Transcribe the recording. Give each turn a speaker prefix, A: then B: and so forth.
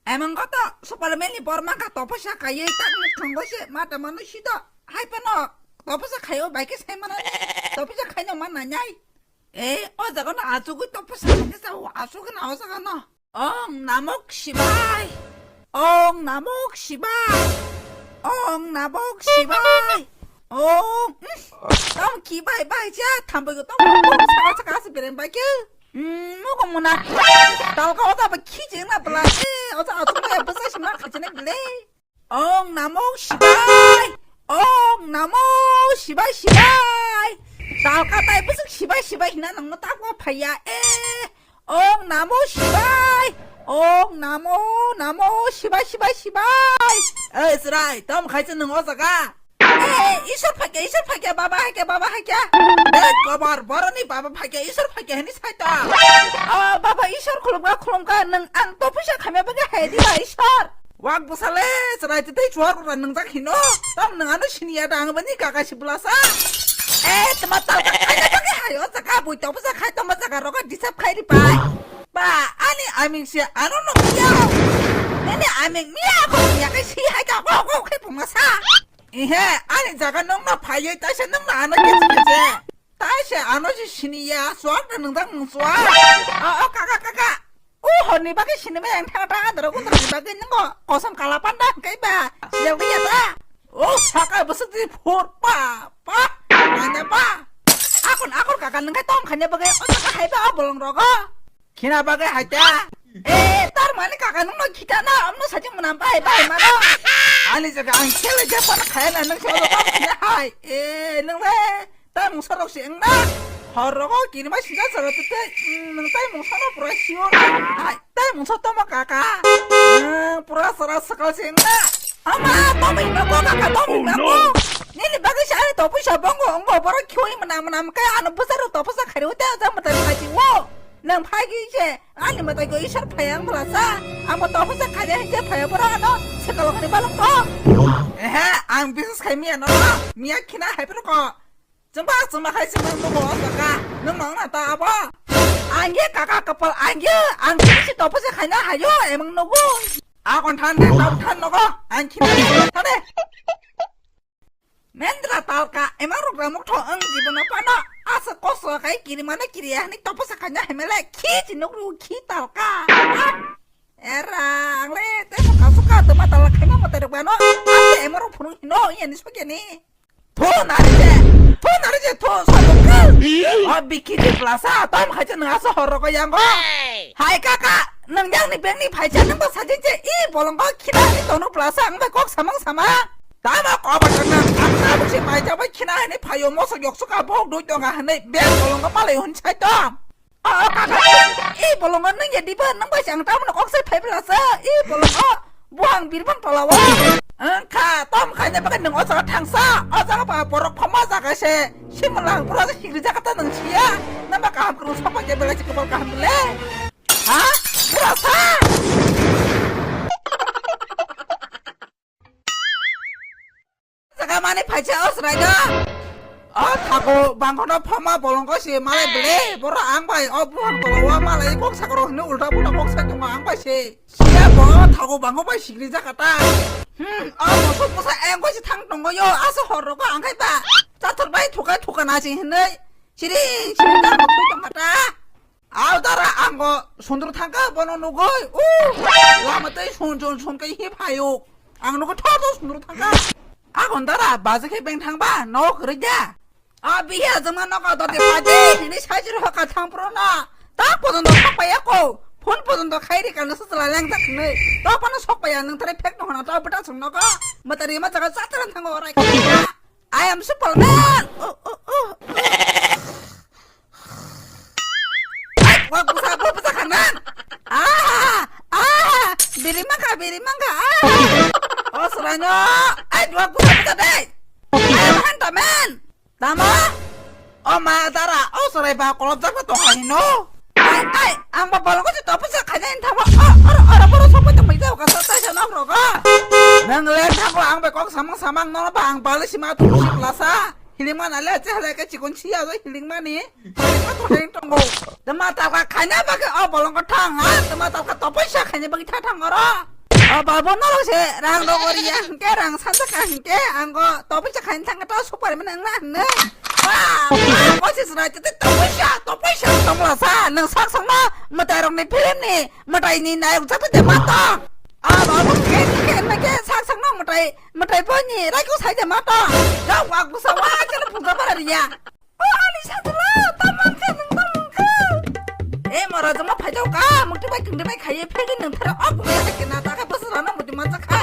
A: Emang kata Superman ni porma ka topo siya kayo itak mo tunggo siya mata mano siya hay pa no topo siya kayo baike siya mana topo siya kayo mana nyay o jago na asugo topo siya kanya sa asugo na osa ka no ong namok shibay ong namok shibay ong namok shibay ong tao kibay bay siya tambo ko tao saka saka sa biren baike 뭐가 뭐나 달가 오다 봐 키지나 블라 어자 아줌마야 벌써 심나 가지네 그래 나무 시바이 나무 시바이 시바이 달가다 벌써 시바이 시바이 나 너무 따고 파야 나무 시바이 나무 시바이 시바이 시바이 에스라이 다음 가지는 어서가 이슬 파게 바바 할게 내 거bar 버러니 바바 파게 이슬 파게 해니 살다 바바 이슬 콜롬가 능안 또부셔 가면 바게 해디 바 이슬 왁 부살레 스라이트 때 좋아하고 능작 히노 땀 능아노 신이야 당은니 가가시 불라사 토마토 가게 하요 자가 보이 또부서 가 토마토 가로가 디삽 카이리 바 아니 아밍시 아노노 미야 내내 아밍 미야 거기야 그 시하가 고고 그 봉마사 이해 아니 자가 능나 파여 다시 능나 안 오겠지 다시 안 오지 신이야 수학도 능당 수학 가가 허니 밖에 신이면 양 타가 들어고 너희 밖에 있는 거 고삼 갈라판다 그이봐 시작이야 사까 무슨 지 포빠 아냐 봐 아군 가가는 게 똥 가냐 밖에 어디가 해봐 볼렁러고 기나 밖에 할때 딸 많이 가가는 거 기다나 없는 사진 문안 봐 말아 아니 저기 안 켈레 제빠나 가야나 능 저도 그냥 하이 능왜 딸 뭉서럭 싱나 허러고 기리마 시자 저렇듯 능딸 뭉서로 부라 시오 딸 뭉서 또뭐 가가 부라서라 스컬 싱나 엄마 너무 이마고 가가 너무 이마고 니네 바가시 안에 덮으셔 bongo 엉거 버러 키우이면 나무나무 까야 안 부서로 덮어서 가려고 떼어서 뭐 가지고 능 파기제 아니 뭐 이거 이셔 파양 불라사 아무 또 혼자 가자 이제 파여 보라 너 색깔로 가리 발로 또 안 비스 카미야 너 미야 키나 해버거 정말 하시면 뭐 어서가 능 먹나 따봐 안게 가가 cấp 안게 안 키시 또 보세 가냐 하요 애먹 너고 아건 탄데 탄 너고 안 키나 탄데 Mendra talka emang rupanya mau toeng di mana pana asa koso kayak kiri mana kiri ya nih topo sakanya hemele ki jinuk ru ki talka era le teh suka tempat talka emang mau terus mana ate emang rupanya hino ya nih sebegini tuh nari je tuh sabukal bikin di plaza tom kaca nengasa horok yang kok hai kakak neng yang nih beng nih pacar neng pas saja je bolong kok kira nih tonu plaza enggak kok sama 다마 꺼버렸나 아버지 많이 잡아 키나 하니 파요 모서 역수가 복 누이동아 하니 매 볼롱가 말에 혼차이동 이 볼롱은 능게 디바 능바 장담은 꼭살 패블라서 이 볼롱가 부항 비르방 돌아와 가 땀가냐 바가 능 어서 탕사 어서가 봐 보록 퍼마자 가시 힘을랑 불어서 히르자 갖다 능치야 남바가 함그로 서방제 bel라지 그볼까 함블래 불어서 Mana pacar osraga? Tahu bangkono pama bolong kosi malai beli, boro angpai, bukan bolong malai kok sakoro ini ulta pun kok sakoro angpai sih. Siapa? Tahu bangko pas sigri Jakarta. musa engko si tang tonggo yo asa horro ko angkai ba. Catur bai tuka nasi hene. Siri tar mo tuka mata. Dara angko sondro tangka bono nugo. Lama tai son kai hi payo. Ang nugo todo sondro tangka. Dara bazake beng tangba no kerja. Biya zaman no ka doti paje ini sajir ho ka tang prona. Tak podon do papaya ko. Phone podon do khairi kan sa sala lang tak ne. To pano sok paya nang tare pek no na to beta sung no ka. Matari ma jaga sataran thang orai ka. I am Superman. Wag busa kanan. Biri mangga. Seranyo. Wag busa deh. Mahan tamen. Tama? Dara. Serai ba kolop jak to kahino. Ang babalong ko si Topo sa kanya yung tawa. Ara sopa itong may daw kasatay siya na roga. Nang lenta ko ang bekong samang-samang no ba ang bali si Matu si Plaza. Hiling man ala at halay ka chikon siya so hiling man eh. Hiling man to hiling tonggo. Damataw ka kanya baga balong ko tang ha. Damataw ka Topo siya kanya bagi tatang ora. Bapak nolong sih, rang dogori yang ke rang sansa kan ke, anggo topi cakain tangga tau super menang nih. Wah, masih serai jadi topi sih, tomlasa, neng sak sama, mata orang nih film nih, mata ini naik satu jam mata. Bapak ke sak sama mata bunyi, ragu saja mata. Jauh aku sama aja lu buka barangnya. Alisa dulu, teman ke. Marah cuma pajau ka, mungkin baik gendeng baik kaya pengen neng terus aku ya kena tak apa serana mau dimasak ka.